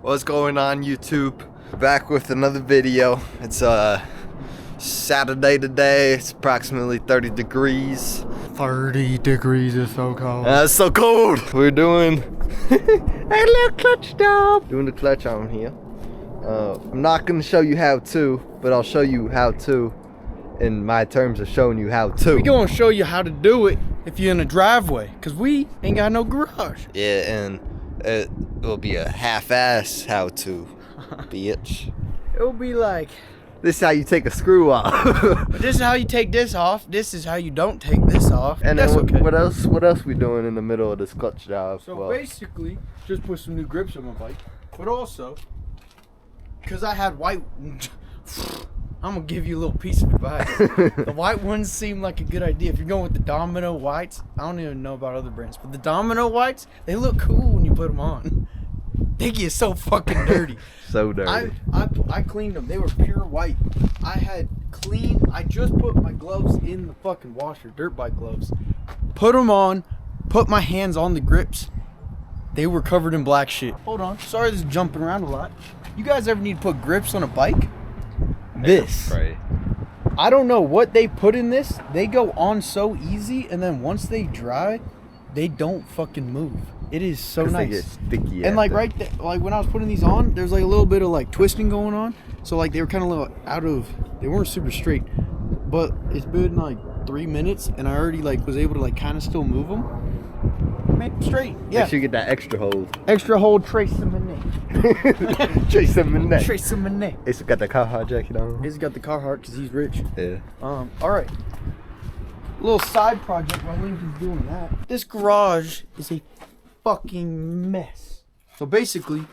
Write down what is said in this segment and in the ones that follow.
What's going on, YouTube? Back with another video. It's Saturday today. It's approximately 30 degrees. 30 degrees is so cold. It's so cold. We're doing a little clutch job. Doing the clutch on here. I'm not gonna show you how to, but I'll show you how to in my terms of showing you how to. We gonna show you how to do it if you're in a driveway, cause we ain't got no garage. Yeah, and it will be a half-ass how to, bitch. It'll be like, this is how you take a screw off. this is how you take this off. This is how you don't take this off. And that's then okay. what else we doing in the middle of this clutch job? So basically, just put some new grips on my bike, but also, cause I had white. I'm gonna give you a little piece of advice. The white ones seem like a good idea. If you're going with the Domino whites, I don't even know about other brands, but the Domino whites, they look cool when you put them on. They get so fucking dirty. So dirty. I cleaned them. They were pure white. I just put my gloves in the fucking washer, dirt bike gloves. Put them on, put my hands on the grips. They were covered in black shit. Hold on. Sorry this is jumping around a lot. You guys ever need to put grips on a bike? This. Right. I don't know what they put in this. They go on so easy, and then once they dry, they don't fucking move. It is so nice. They get sticky. And like right there, like when I was putting these on, there's like a little bit of like twisting going on. So like they were kind of little out of, they weren't super straight. But it's been like 3 minutes, and I already like was able to like kind of still move them. Make them straight. Yeah. Make sure you get that extra hold. Extra hold, trace them in there. Trace them in there. Trace them in there. It's got the Carhartt jacket on. He's got the Carhartt because he's rich. Yeah. All right. Little side project while Lincoln's doing that. This garage is a fucking mess. So basically,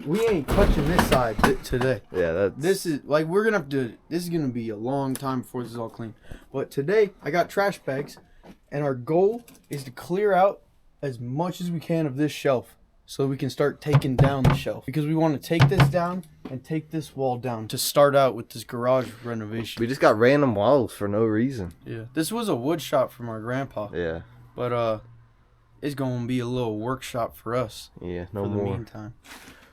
we ain't touching this side today. Yeah, this is like we're gonna have to. This is gonna be a long time before this is all clean. But today, I got trash bags, and our goal is to clear out as much as we can of this shelf, so we can start taking down the shelf, because we want to take this down and take this wall down to start out with this garage renovation. we just got random walls for no reason. Yeah, this was a wood shop from our grandpa. Yeah. But it's gonna be a little workshop for us. Yeah, no for the more. meantime.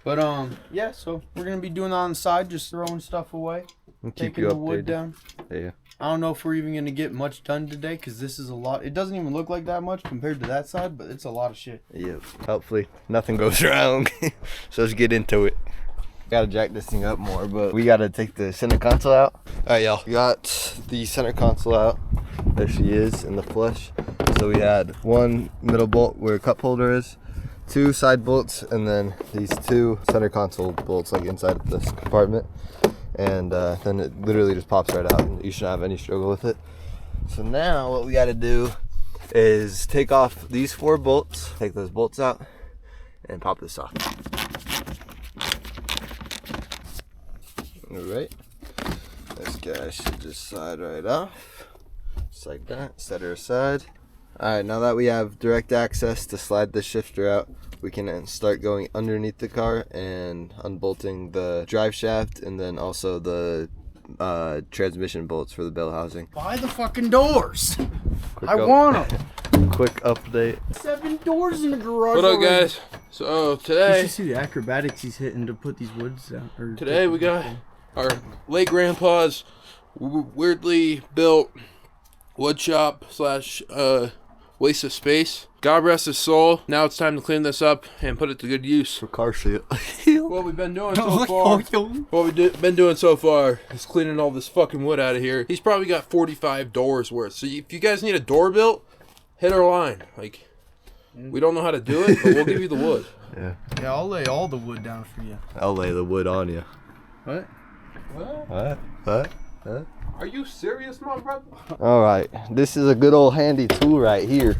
But yeah, so we're gonna be doing that on the side, just throwing stuff away, We'll keep taking you the wood updated. down. Yeah. I don't know if we're even gonna get much done today, because this is a lot. It doesn't even look like that much compared to that side, but it's a lot of shit. Yep. Hopefully nothing goes wrong. So let's get into it. Gotta jack this thing up more, but we gotta take the center console out. Alright, y'all. We got the center console out. There she is in the flush. So we had one middle bolt where a cup holder is, 2 side bolts, and then these 2 center console bolts like inside of this compartment. And then it literally just pops right out, and you shouldn't have any struggle with it. So now what we gotta do is take off these 4 bolts, take those bolts out, and pop this off. Alright, this guy should just slide right off, just like that, set her aside. Alright, now that we have direct access to slide the shifter out, we can then start going underneath the car and unbolting the drive shaft, and then also the transmission bolts for the bell housing. Buy the fucking doors. I up- want them. Quick update. 7 doors in the garage. What up, already. guys? So You today, should see the acrobatics he's hitting to put these woods down. today we got our late grandpa's weirdly built wood shop slash waste of space. God rest his soul. Now it's time to clean this up and put it to good use. For car shit. What we've been doing so far, been doing so far is cleaning all this fucking wood out of here. He's probably got 45 doors worth. So if you guys need a door built, hit our line. Like, we don't know how to do it, but we'll give you the wood. Yeah. Yeah, I'll lay all the wood down for you. I'll lay the wood on you. What? What? What? Are you serious, my brother? Alright, this is a good old handy tool right here.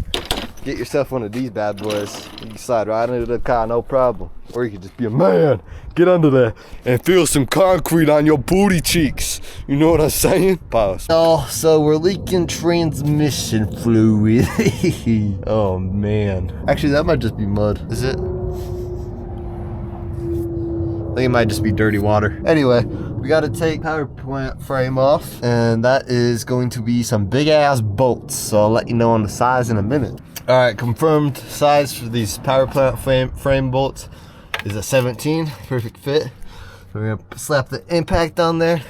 Get yourself one of these bad boys. You can slide right under the car, no problem. Or you can just be a man, get under there and feel some concrete on your booty cheeks. You know what I'm saying? Pause. Oh, so we're leaking transmission fluid. Oh man. Actually, that might just be mud. Is it? I think it might just be dirty water. Anyway, we gotta take power plant frame off, and that is going to be some big ass bolts. So I'll let you know on the size in a minute. All right, confirmed size for these power plant frame bolts is a 17, perfect fit. We're gonna slap the impact on there,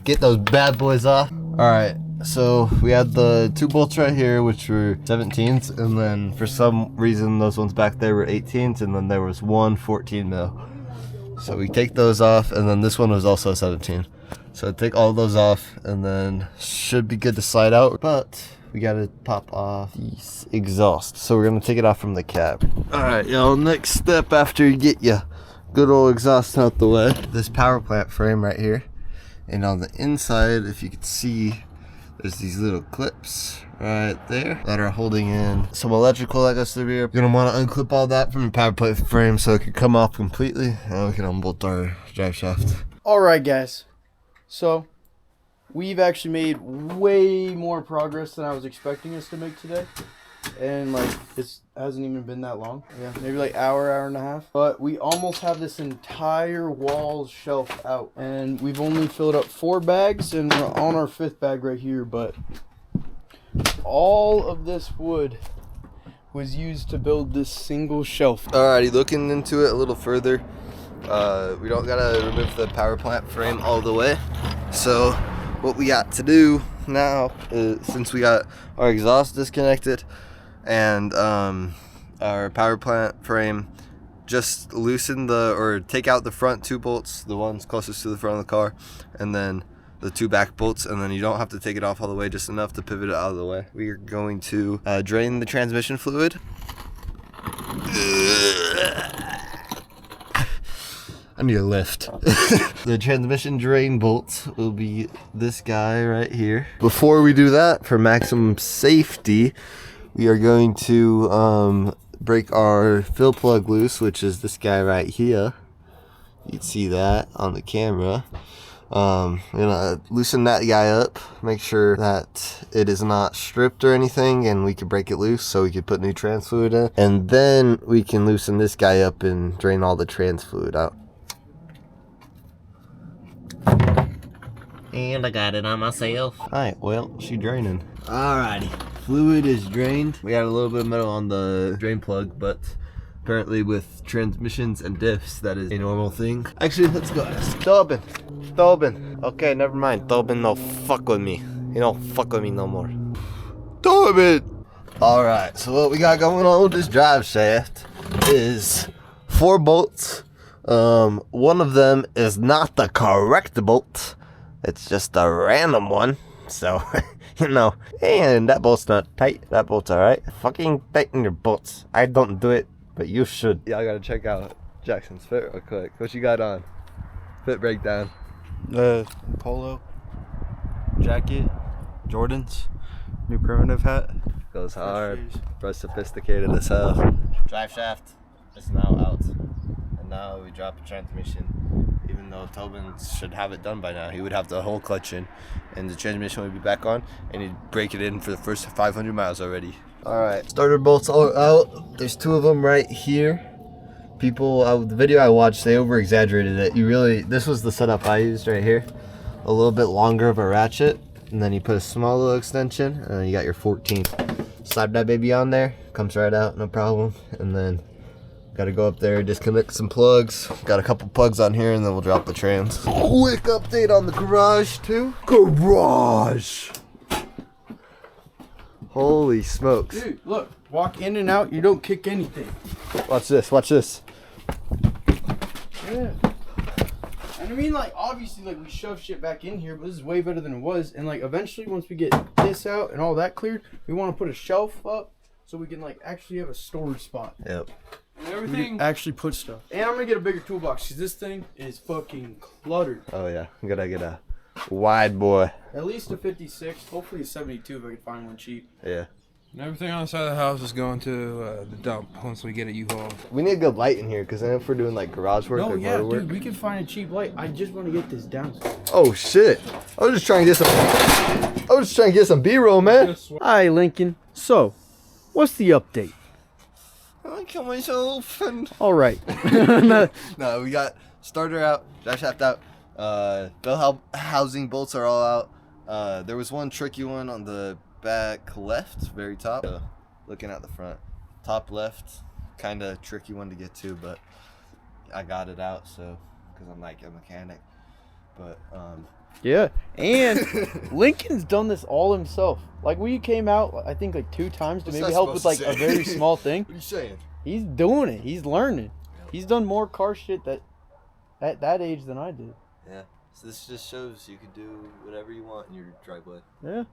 get those bad boys off. All right, so we had the 2 bolts right here, which were 17s, and then for some reason those ones back there were 18s, and then there was one 14 mil. So we take those off, and then this one was also a 17. So take all those off, and then should be good to slide out, but we gotta pop off the exhaust. So we're gonna take it off from the cab. All right, y'all, next step after you get your good old exhaust out the way, this power plant frame right here. And on the inside, if you can see, there's these little clips right there that are holding in some electrical that goes through here. You're gonna wanna unclip all that from the power plant frame so it can come off completely, and we can unbolt our drive shaft. All right, guys. So we've actually made way more progress than I was expecting us to make today. And like, it hasn't even been that long. Yeah, maybe like hour and a half. But we almost have this entire wall shelf out. And we've only filled up 4 bags, and we're on our 5th bag right here. But all of this wood was used to build this single shelf. Alrighty, looking into it a little further. We don't gotta remove the power plant frame all the way. So what we got to do now is, since we got our exhaust disconnected and our power plant frame, just loosen or take out the front 2 bolts, the ones closest to the front of the car, and then the 2 back bolts, and then you don't have to take it off all the way, just enough to pivot it out of the way. We are going to drain the transmission fluid. I need a lift. The transmission drain bolts will be this guy right here. Before we do that, for maximum safety, we are going to break our fill plug loose, which is this guy right here. You can see that on the camera. We're gonna loosen that guy up, make sure that it is not stripped or anything, and we can break it loose so we can put new trans fluid in. And then we can loosen this guy up and drain all the trans fluid out. And I got it on myself. Alright, well, she draining. Alrighty, fluid is drained. We got a little bit of metal on the drain plug, but apparently with transmissions and diffs, that is a normal thing. Actually, let's go ask Tobin. Tobin. Okay, never mind. Tobin, no fuck with me. You don't fuck with me no more. Tobin! Alright, so what we got going on with this drive shaft is 4 bolts. One of them is not the correct bolt. It's just a random one. So, you know, and that bolt's not tight. That bolt's alright. Fucking tighten your bolts. I don't do it, but you should. Y'all gotta check out Jackson's fit real quick. What you got on? Fit breakdown. Polo, jacket, Jordans, new primitive hat. Goes hard. Bro, sophisticated as hell. Drive shaft is now out. And now we drop a transmission. Even though Tobin should have it done by now. He would have the whole clutch in. And the transmission would be back on. And he'd break it in for the first 500 miles already. Alright, starter bolts all out. There's 2 of them right here. People, the video I watched, they over exaggerated it. This was the setup I used right here. A little bit longer of a ratchet. And then you put a small little extension. And then you got your 14. Slap that baby on there. Comes right out, no problem. And then gotta go up there, disconnect some plugs. Got a couple plugs on here, and then we'll drop the trans. Quick update on the garage too. Garage! Holy smokes. Dude, look, walk in and out, you don't kick anything. Watch this, watch this. Yeah. And I mean, like, obviously, like, we shove shit back in here, but this is way better than it was. And, like, eventually, once we get this out and all that cleared, we want to put a shelf up so we can, like, actually have a storage spot. Yep. And everything. Actually put stuff. And I'm gonna get a bigger toolbox because this thing is fucking cluttered. Oh yeah, I'm gonna get a wide boy. At least a 56, hopefully a 72 if I can find one cheap. Yeah. And everything on the side of the house is going to the dump once we get it U-Haul. We need a good light in here because then if we're doing like garage work No, or yeah, motor work. dude, we can find a cheap light. I just want to get this down. Oh shit! I was just trying to get some B-roll, man. Hi, Lincoln. So, what's the update? I kill myself and. All right. No, we got starter out, drive shaft out, bell housing bolts are all out. There was one tricky one on the back left, very top. Looking at the front, top left, kind of tricky one to get to, but I got it out, so because I'm like a mechanic. But yeah, and Lincoln's done this all himself. Like we came out, I think like 2 times to maybe help with like a very small thing. What are you saying? He's doing it. He's learning. He's done more car shit at that age than I did. Yeah. So this just shows you can do whatever you want in your driveway. Yeah.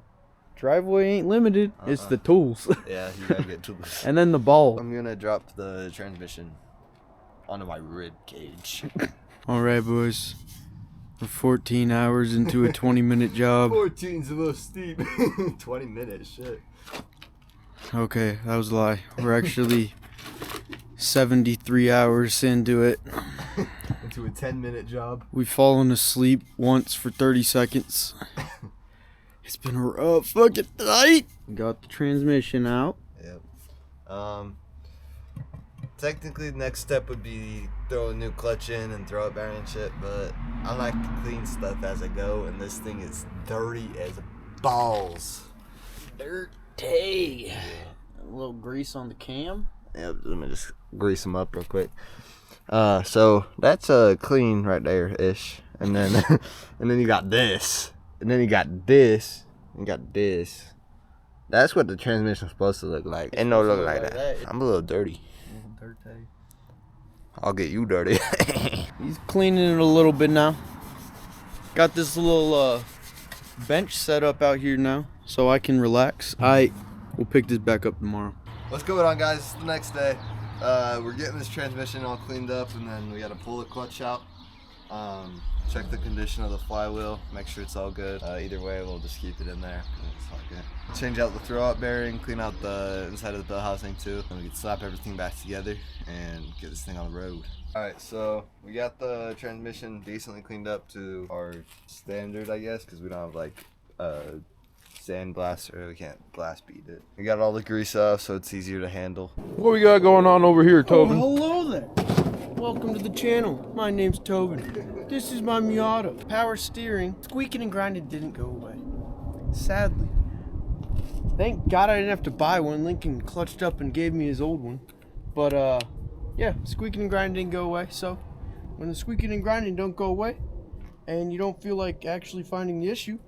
Driveway ain't limited. It's the tools. Yeah, you gotta get tools. And then the ball. I'm gonna drop the transmission onto my rib cage. All right, boys. We're 14 hours into a 20-minute job. 14's a little steep. 20 minutes, shit. Okay, that was a lie. We're actually 73 hours into it. Into a 10-minute job. We've fallen asleep once for 30 seconds. It's been a rough fucking night. Got the transmission out. Yep. Technically, the next step would be throw a new clutch in and throw a bearing and shit, but I like to clean stuff as I go, and this thing is dirty as balls. Dirty. Yeah. A little grease on the cam. Yep, let me just grease them up real quick. So that's clean right there ish, and then and then you got this, and then you got this, and you got this. That's what the transmission's supposed to look like. It don't look like that. I'm a little dirty. Dirty. I'll get you dirty. He's cleaning it a little bit now. Got this little bench set up out here now, so I can relax. We'll pick this back up tomorrow. What's going on, guys? It's the next day. We're getting this transmission all cleaned up, and then we got to pull the clutch out. Check the condition of the flywheel, make sure it's all good. Either way, we'll just keep it in there. It's all good. Change out the throwout bearing, clean out the inside of the bell housing too, and we can slap everything back together and get this thing on the road. Alright, so we got the transmission decently cleaned up to our standard, I guess, because we don't have like sandblast, or we can't blast beat it. We got all the grease off, so it's easier to handle. What we got going on over here, Tobin? Oh, hello there. Welcome to the channel. My name's Tobin. This is my Miata. Power steering. Squeaking and grinding didn't go away. Sadly. Thank God I didn't have to buy one. Lincoln clutched up and gave me his old one. But, yeah, squeaking and grinding didn't go away. So, when the squeaking and grinding don't go away, and you don't feel like actually finding the issue,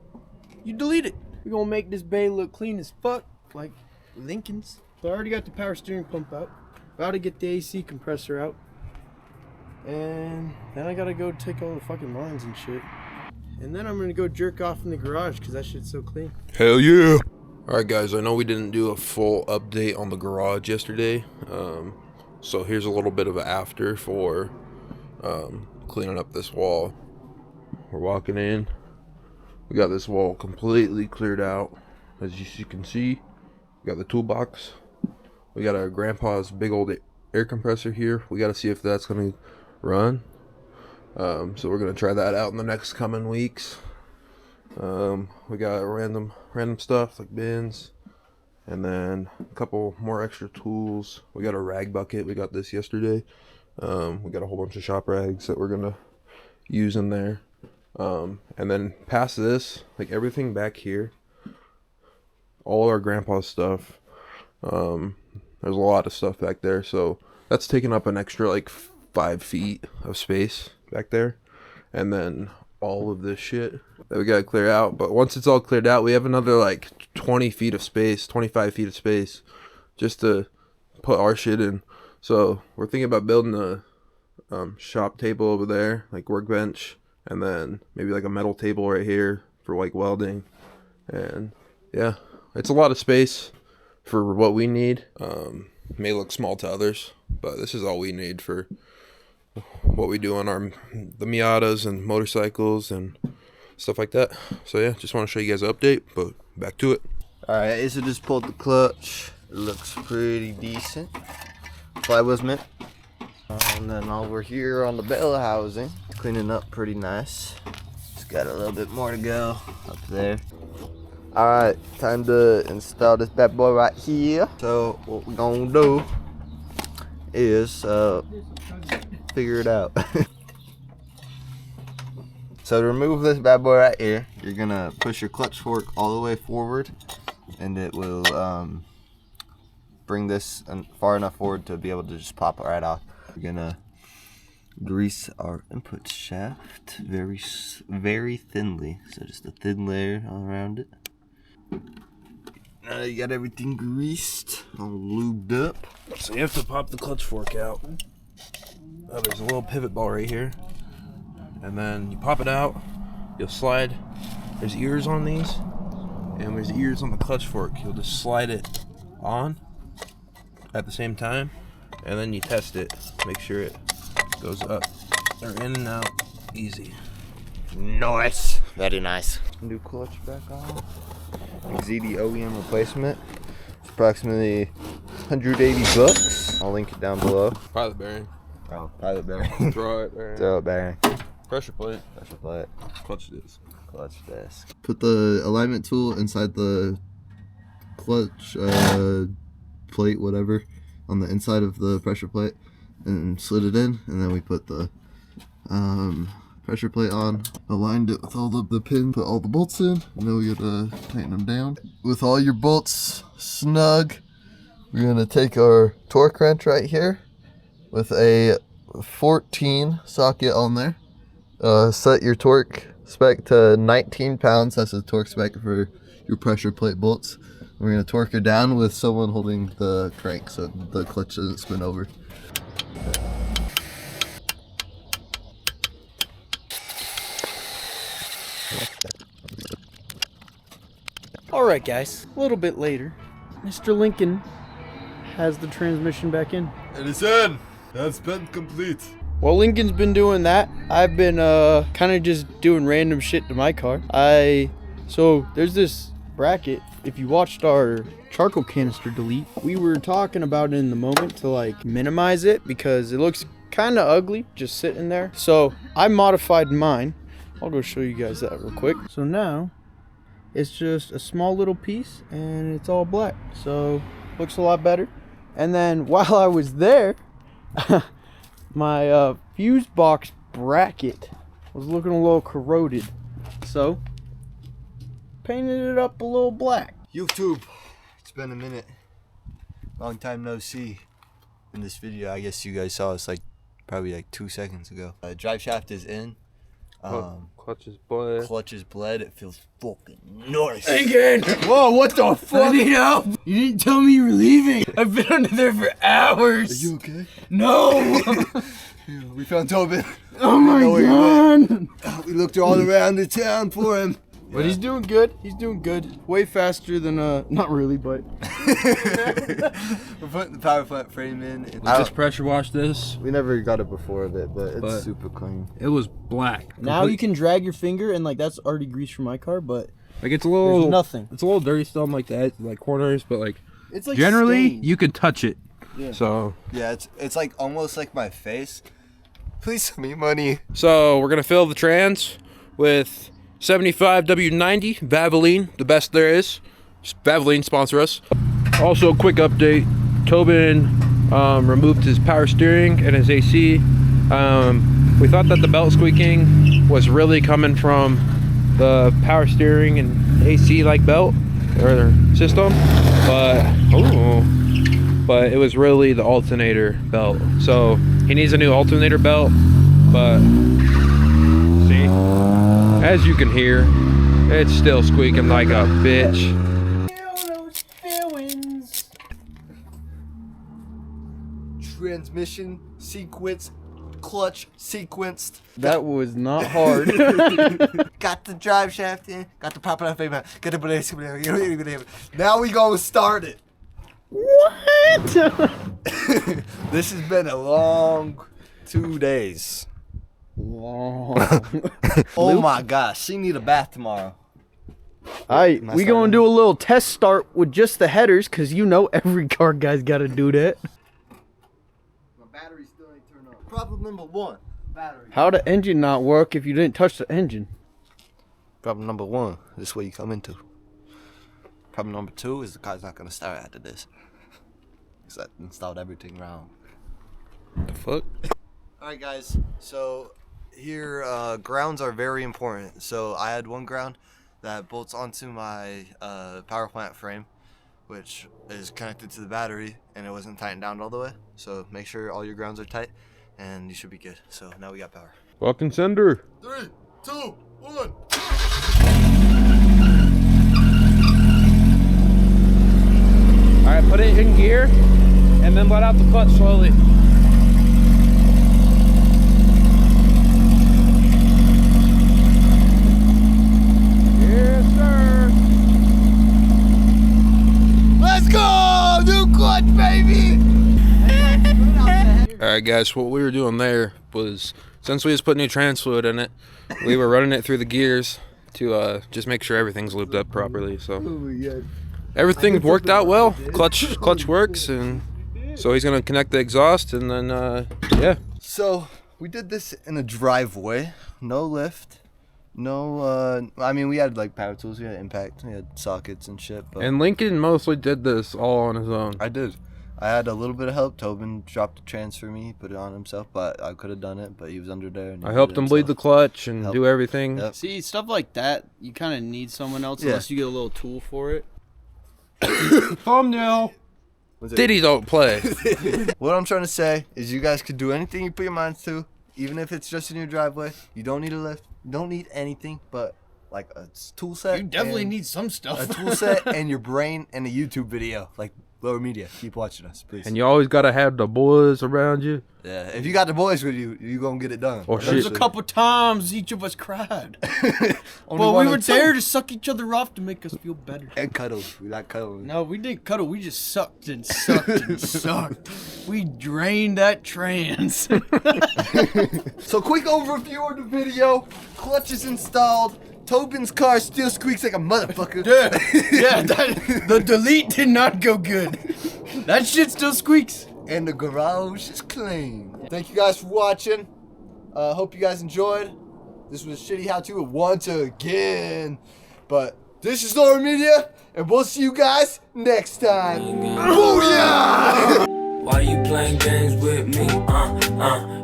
you delete it. We're gonna make this bay look clean as fuck, like Lincoln's. So I already got the power steering pump out. About to get the AC compressor out. And then I gotta go take all the fucking lines and shit. And then I'm gonna go jerk off in the garage because that shit's so clean. Hell yeah! Alright guys, I know we didn't do a full update on the garage yesterday. So here's a little bit of an after for cleaning up this wall. We're walking in. We got this wall completely cleared out. As you can see, we got the toolbox. We got our grandpa's big old air compressor here. We got to see if that's going to run. So we're going to try that out in the next coming weeks. We got random stuff like bins. And then a couple more extra tools. We got a rag bucket. We got this yesterday. We got a whole bunch of shop rags that we're going to use in there. And then past this, like everything back here, all our grandpa's stuff, there's a lot of stuff back there, so that's taking up an extra like 5 feet of space back there. And then all of this shit that we gotta clear out, but once it's all cleared out, we have another like 20 feet of space, 25 feet of space just to put our shit in. So we're thinking about building a shop table over there, like workbench, and then maybe like a metal table right here for like welding. And yeah, it's a lot of space for what we need. May look small to others, but this is all we need for what we do on the Miatas and motorcycles and stuff like that. So yeah, just want to show you guys an update, but back to it. Alright, Asa just pulled the clutch. It looks pretty decent. Flywheel's mint. And then over here on the bell housing, cleaning up pretty nice. Just got a little bit more to go up there. Alright, time to install this bad boy right here. So what we're gonna do is figure it out. So to remove this bad boy right here, you're gonna push your clutch fork all the way forward, and it will bring this far enough forward to be able to just pop it right off. We're gonna grease our input shaft very thinly. So just a thin layer all around it. Now you got everything greased, all lubed up. So you have to pop the clutch fork out. Oh, there's a little pivot ball right here. And then you pop it out, you'll slide. There's ears on these, and there's ears on the clutch fork. You'll just slide it on at the same time, and then you test it. Make sure it goes up or in and out easy. Nice. Very nice. New clutch back on. ZD OEM replacement. It's approximately 180 bucks. I'll link it down below. Pilot bearing. Oh, pilot bearing. Throw it bearing. Throw it bearing. Pressure plate. Pressure plate. Clutch disc. Clutch disc. Put the alignment tool inside the clutch plate, whatever, on the inside of the pressure plate, and slid it in, and then we put the pressure plate on, aligned it with all the pin, put all the bolts in, and then we gotta tighten them down. With all your bolts snug, we're gonna take our torque wrench right here with a 14 socket on there. Set your torque spec to 19 pounds. That's the torque spec for your pressure plate bolts. We're gonna torque her down with someone holding the crank so the clutch doesn't spin over. Alright guys, a little bit later, Mr. Lincoln has the transmission back in. It is in! That's been complete. While Lincoln's been doing that, I've been kind of just doing random shit to my car. So there's this bracket. If you watched our charcoal canister delete, we were talking about it in the moment to like minimize it because it looks kind of ugly just sitting there. So I modified mine. I'll go show you guys that real quick. So now it's just a small little piece and it's all black. So looks a lot better. And then while I was there, my fuse box bracket was looking a little corroded. So painted it up a little black. YouTube, it's been a minute. Long time no see. In this video, I guess you guys saw us like probably like 2 seconds ago. Drive shaft is in. Clutch is bled. Clutch is bled. It feels fucking nice. Lincoln! Whoa, what the fuck? I need help! You didn't tell me you were leaving. I've been under there for hours. Are you okay? No! We found Tobin. Oh my god! We looked all around the town for him. But he's doing good. He's doing good. Way faster than, not really, but. We're putting the power plant frame in. We just pressure washed this. We never got it before of it, but it's super clean. It was black. Now you can drag your finger and like that's already grease from my car, but like it's a little there's nothing. It's a little dirty still on like the edge, like corners, but like it's like generally stained. you could touch it. Yeah. So yeah, it's like almost like my face. Please send me money. So we're gonna fill the trans with 75 W90 Valvoline, the best there is. Valvoline sponsor us. Also, quick update: Tobin removed his power steering and his AC. We thought that the belt squeaking was really coming from the power steering and AC like belt or system, but it was really the alternator belt. So he needs a new alternator belt, but see, as you can hear, it's still squeaking like a bitch. Transmission sequence, clutch sequenced. That was not hard. Got the drive shaft in, got the pop out frame out, got the now we gonna start it. What? This has been a long 2 days. Long. Oh my gosh, she need a bath tomorrow. Alright, we gonna do a little test start with just the headers, cause you know every car guy's gotta do that. My battery still ain't turned on. Problem number 1, battery. How the engine not work if you didn't touch the engine? Problem number 1, this is what you come into. Problem number 2 is the car's not gonna start after this. Cause I installed everything wrong. What the fuck? Alright guys, so here grounds are very important. So I had one ground that bolts onto my power plant frame, which is connected to the battery, and it wasn't tightened down all the way. So make sure all your grounds are tight. and you should be good. So now we got power. Fucking sender. 3, 2, 1. Alright, put it in gear and then let out the clutch slowly. Yes, sir. Let's go! New clutch, baby! Alright guys, what we were doing there was, since we just put new trans fluid in it, we were running it through the gears to just make sure everything's lubed up properly. So everything worked out well. Clutch works, and so he's gonna connect the exhaust, and then yeah. So we did this in a driveway, no lift, no. I mean, we had like power tools, we had impact, we had sockets and shit. But And Lincoln mostly did this all on his own. I did. I had a little bit of help. Tobin dropped the trans for me, put it on himself, but I could have done it, but he was under there. And I helped him bleed the clutch and do everything. Yep. See, stuff like that, you kind of need someone else unless you get a little tool for it. Thumbnail. Diddy don't play. What I'm trying to say is you guys could do anything you put your minds to, even if it's just in your driveway. You don't need a lift. You don't need anything but like a tool set. You definitely need some stuff. A tool set and your brain and a YouTube video. Like LowerMafia. Keep watching us, please. And you always gotta have the boys around you. Yeah, if you got the boys with you, you gonna get it done. Oh, There's shit. a couple times each of us cried. Only Well, one we or were two. there to suck each other off to make us feel better. And cuddles. We like cuddling. No, we didn't cuddle. We just sucked and sucked and sucked. We drained that trans. So quick overview of the video. Clutch is installed. Tobin's car still squeaks like a motherfucker. Yeah, the delete did not go good. That shit still squeaks. And the garage is clean. Thank you guys for watching. Hope you guys enjoyed. This was Shitty How To once again. But this is LowerMafia, and we'll see you guys next time. Booyah! Why you playing games with me?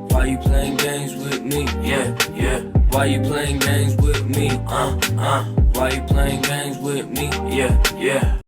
Why you playing games with me? Yeah. Why you playing games with me? Why you playing games with me? Yeah.